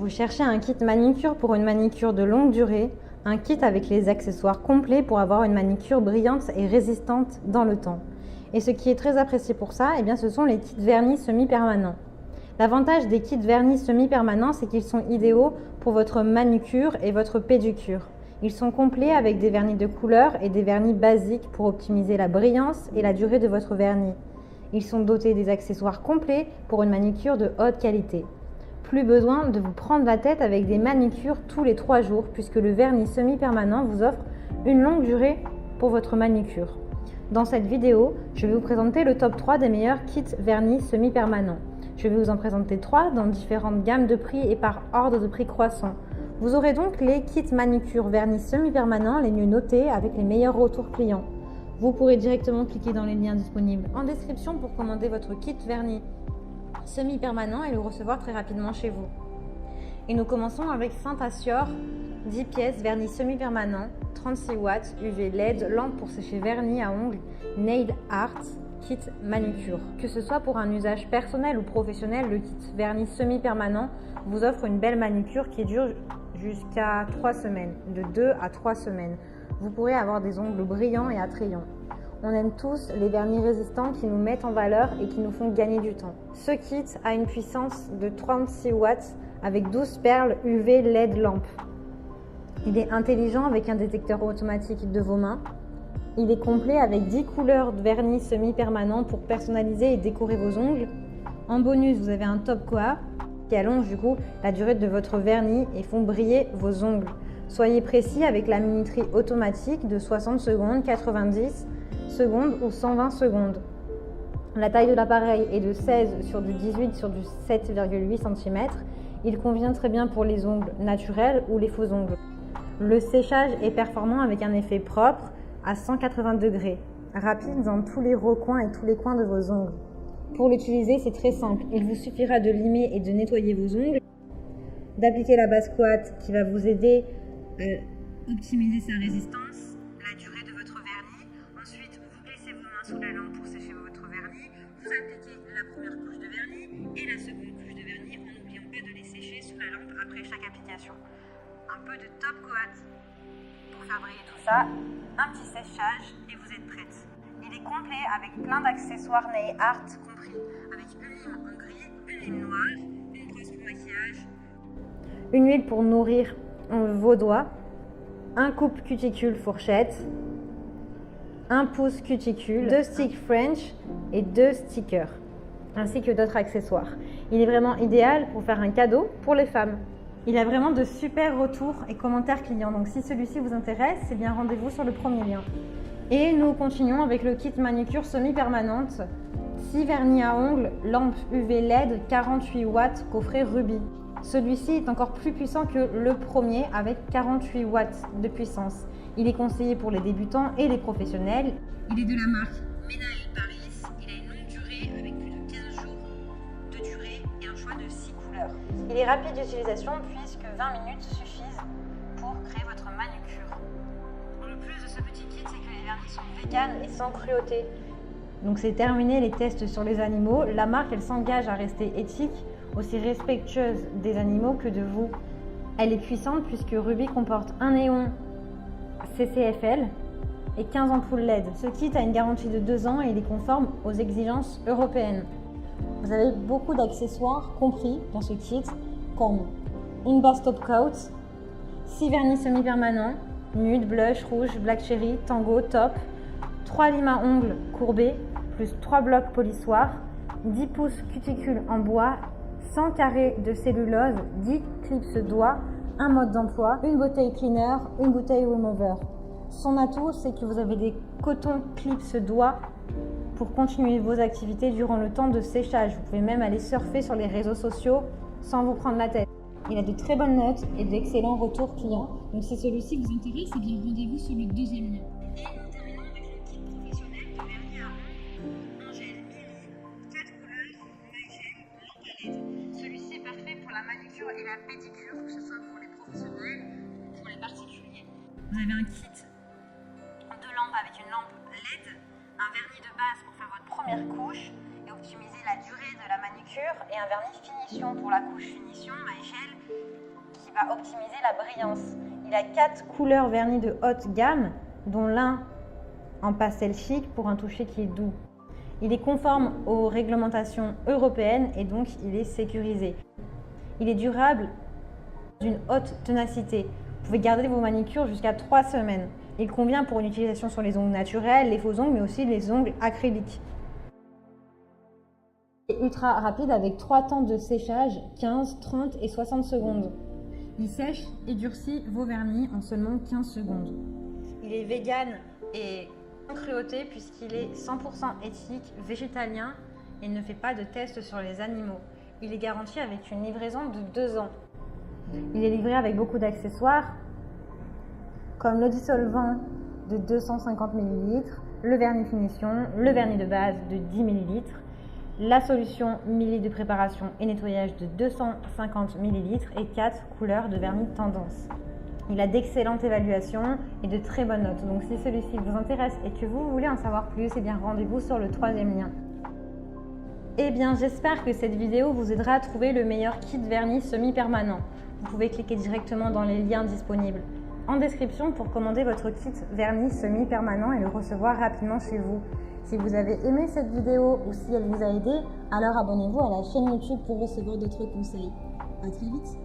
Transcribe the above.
Vous cherchez un kit manicure pour une manicure de longue durée, un kit avec les accessoires complets pour avoir une manicure brillante et résistante dans le temps. Et ce qui est très apprécié pour ça, eh bien, ce sont les kits vernis semi-permanents. L'avantage des kits vernis semi-permanents, c'est qu'ils sont idéaux pour votre manucure et votre pédicure. Ils sont complets avec des vernis de couleur et des vernis basiques pour optimiser la brillance et la durée de votre vernis. Ils sont dotés des accessoires complets pour une manicure de haute qualité. Plus besoin de vous prendre la tête avec des manicures tous les 3 jours puisque le vernis semi-permanent vous offre une longue durée pour votre manicure. Dans cette vidéo, je vais vous présenter le top 3 des meilleurs kits vernis semi-permanents. Je vais vous en présenter 3 dans différentes gammes de prix et par ordre de prix croissant. Vous aurez donc les kits manicure vernis semi-permanents les mieux notés avec les meilleurs retours clients. Vous pourrez directement cliquer dans les liens disponibles en description pour commander votre kit vernis semi-permanent et le recevoir très rapidement chez vous. Et nous commençons avec Saint-Assior, 10 pièces, vernis semi-permanent, 36 watts, UV LED, lampe pour sécher vernis à ongles, nail art, kit manucure. Que ce soit pour un usage personnel ou professionnel, le kit vernis semi-permanent vous offre une belle manucure qui dure jusqu'à 3 semaines, de 2 à 3 semaines. Vous pourrez avoir des ongles brillants et attrayants. On aime tous les vernis résistants qui nous mettent en valeur et qui nous font gagner du temps. Ce kit a une puissance de 36 watts avec 12 perles UV LED lampe. Il est intelligent avec un détecteur automatique de vos mains. Il est complet avec 10 couleurs de vernis semi-permanent pour personnaliser et décorer vos ongles. En bonus, vous avez un top coat qui allonge du coup la durée de votre vernis et font briller vos ongles. Soyez précis avec la minuterie automatique de 60 secondes, 90 secondes ou 120 secondes. La taille de l'appareil est de 16 sur du 18 sur du 7,8 cm. Il convient très bien pour les ongles naturels ou les faux ongles. Le séchage est performant avec un effet propre à 180 degrés, rapide dans tous les recoins et tous les coins de vos ongles. Pour l'utiliser, c'est très simple. Il vous suffira de limer et de nettoyer vos ongles, d'appliquer la base coat qui va vous aider à optimiser sa résistance, la durée de votre vernis. Ensuite, vous glissez vos mains sous la lampe pour sécher votre vernis. Vous appliquez la première couche de vernis et la seconde couche de vernis en n'oubliant pas de les sécher sous la lampe après chaque application. Un peu de top coat pour faire briller tout ça, un petit séchage et vous êtes prête. Il est complet avec plein d'accessoires nail art compris, avec une lime en gris, une lime noire, une brosse pour maquillage, une huile pour nourrir vos doigts, un coupe cuticule fourchette, un pouce cuticule, 2 sticks French et 2 stickers, ainsi que d'autres accessoires. Il est vraiment idéal pour faire un cadeau pour les femmes. Il a vraiment de super retours et commentaires clients, donc si celui-ci vous intéresse, c'est bien rendez-vous sur le premier lien. Et nous continuons avec le kit manucure semi-permanente, 6 vernis à ongles, lampe UV LED, 48 watts, coffret rubis. Celui-ci est encore plus puissant que le premier avec 48 watts de puissance. Il est conseillé pour les débutants et les professionnels. Il est de la marque Menael Paris. Il a une longue durée avec plus de 15 jours de durée et un choix de 6 couleurs. Il est rapide d'utilisation puisque 20 minutes suffisent pour créer votre manucure. Le plus de ce petit kit, c'est que les vernis sont véganes et sans cruauté. Donc c'est terminé les tests sur les animaux. La marque, elle s'engage à rester éthique, aussi respectueuse des animaux que de vous. Elle est puissante puisque Ruby comporte un néon CCFL et 15 ampoules LED. Ce kit a une garantie de 2 ans et il est conforme aux exigences européennes. Vous avez beaucoup d'accessoires compris dans ce kit, comme une base top coat, 6 vernis semi-permanents, nude, blush, rouge, black cherry, tango, top, 3 limes à ongles courbés, plus 3 blocs polissoirs, 10 pouces cuticules en bois, 100 carrés de cellulose, 10 clips doigts, un mode d'emploi, une bouteille cleaner, une bouteille remover. Son atout, c'est que vous avez des cotons clips doigts pour continuer vos activités durant le temps de séchage. Vous pouvez même aller surfer sur les réseaux sociaux sans vous prendre la tête. Il a de très bonnes notes et d'excellents retours clients. Donc si celui-ci vous intéresse, eh bien rendez-vous sur le deuxième lien. Et nous terminons avec le kit professionnel de vernis à ongles, un gel mini, 4 couleurs, Nigel, lampe à LED. Celui-ci est parfait pour la manucure et la pédicure, que ce soit pour les professionnels ou pour les particuliers. Vous avez un kit de lampes avec une lampe LED, un vernis de base pour faire votre première couche optimiser la durée de la manucure et un vernis finition pour la couche finition, Nigel, va optimiser la brillance. Il a 4 couleurs vernis de haute gamme, dont l'un en pastel chic pour un toucher qui est doux. Il est conforme aux réglementations européennes et donc il est sécurisé. Il est durable, d'une haute ténacité. Vous pouvez garder vos manicures jusqu'à 3 semaines. Il convient pour une utilisation sur les ongles naturels, les faux ongles, mais aussi les ongles acryliques. Il est ultra rapide avec 3 temps de séchage, 15, 30 et 60 secondes. Il sèche et durcit vos vernis en seulement 15 secondes. Il est vegan et cruauté puisqu'il est 100% éthique, végétalien et ne fait pas de tests sur les animaux. Il est garanti avec une livraison de 2 ans. Il est livré avec beaucoup d'accessoires comme le dissolvant de 250 ml, le vernis finition, le vernis de base de 10 ml, la solution milli de préparation et nettoyage de 250 ml et 4 couleurs de vernis tendance. Il a d'excellentes évaluations et de très bonnes notes. Donc si celui-ci vous intéresse et que vous voulez en savoir plus, eh bien rendez-vous sur le 3e lien. Eh bien j'espère que cette vidéo vous aidera à trouver le meilleur kit vernis semi-permanent. Vous pouvez cliquer directement dans les liens disponibles en description pour commander votre kit vernis semi-permanent et le recevoir rapidement chez vous. Si vous avez aimé cette vidéo ou si elle vous a aidé, alors abonnez-vous à la chaîne YouTube pour recevoir d'autres conseils. À très vite!